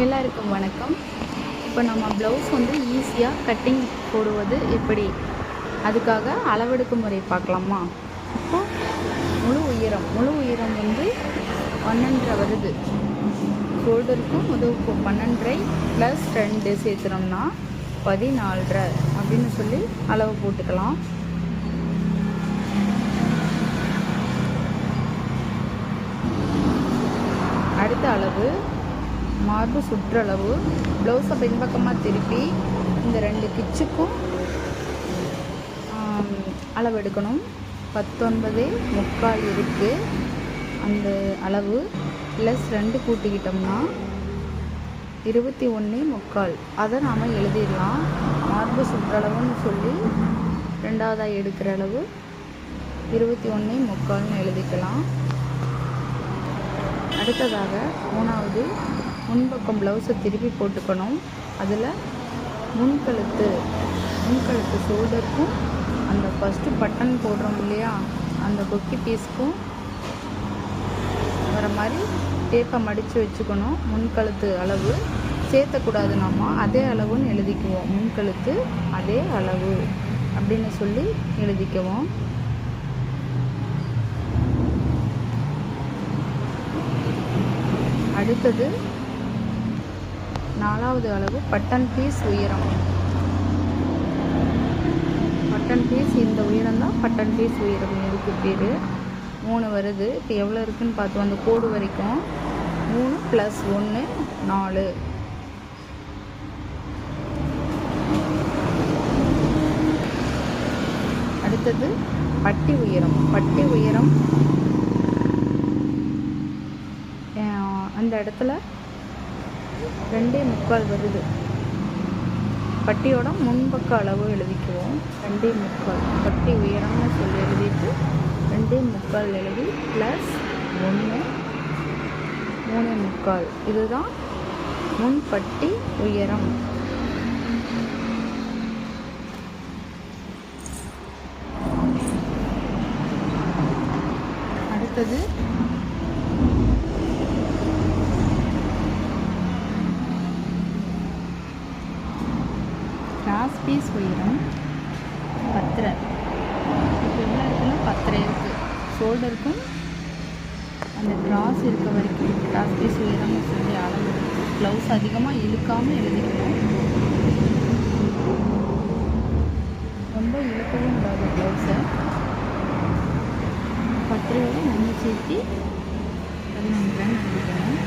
எல்லாருக்கும் வணக்கம். இப்போ நம்ம ப்ளவுஸ் வந்து ஈஸியாக கட்டிங் போடுவது எப்படி, அதுக்காக அளவெடுக்கும் முறை பார்க்கலாமா? இப்போ முழு உயரம் வந்து 1.5 வருது. ஷோல்டருக்கும் முதுகுக்கும் 12 + 2 சேர்த்துனோம்னா 14.5 அப்படின்னு சொல்லி அளவு போட்டுக்கலாம். அடுத்த அளவு மார்பு சுற்றளவு. ப்ளவுஸை பின்பக்கமாக திருப்பி இந்த 2 கிச்சுக்கும் அளவு எடுக்கணும். 19.75 இருக்குது அந்த அளவு. +2 கூட்டிக்கிட்டோம்னா 21.75. அதை நாம் எழுதிடலாம். மார்பு சுற்றளவுன்னு சொல்லி 2ஆவதாக எடுக்கிற அளவு 21.75ன்னு எழுதிக்கலாம். அடுத்ததாக 3வது முன்பக்கம் ப்ளவுஸை திருப்பி போட்டுக்கணும். அதில் முன்கழுத்து ஷோல்டருக்கும் அந்த ஃபஸ்ட்டு பட்டன் போடுறோம் இல்லையா, அந்த கொக்கி பீஸ்க்கும் வர மாதிரி டேப்பை மடித்து வச்சுக்கணும். முன்கழுத்து அளவு சேர்த்தக்கூடாது, நம்ம அதே அளவுன்னு எழுதிக்குவோம். முன்கழுத்து அதே அளவு அப்படின்னு சொல்லி எழுதிக்குவோம். அடுத்தது 4வது அளவு பட்டன் பீஸ் உயரம். பட்டன் பீஸ் இந்த உயரம் தான் பட்டன் பீஸ் உயரம், இதுக்கு பேர். 3 வருது. இப்போ எவ்வளோ இருக்குதுன்னு பார்த்தோம். அந்த கோடு வரைக்கும் 3 + 1 4. அடுத்தது பட்டி உயரம் அந்த இடத்துல 2.75 வருது. பட்டியோட முன்பக்க அளவு எழுதிக்குவோம். 2.75 பட்டி உயரம்னு சொல்லி எழுதிட்டு 2.75 எழுதி +1 3.75. இதுதான் முன்பட்டி உயரம். அடுத்தது கிராஸ் பீஸ் உயரம் 10. இப்போ என்ன இருக்குன்னா 10 இருக்குது. ஷோல்டருக்கும் அந்த கிராஸ் இருக்க வரைக்கும் கிராஸ் பீஸ் உயரம்னு சொல்லி அளவு. ப்ளவுஸ் அதிகமாக இழுக்காமல் எழுதிக்கணும். ரொம்ப இழுக்கவும் கூடாது ப்ளவுஸை. 10 1 சேர்த்து 11 எழுதிக்கணும்.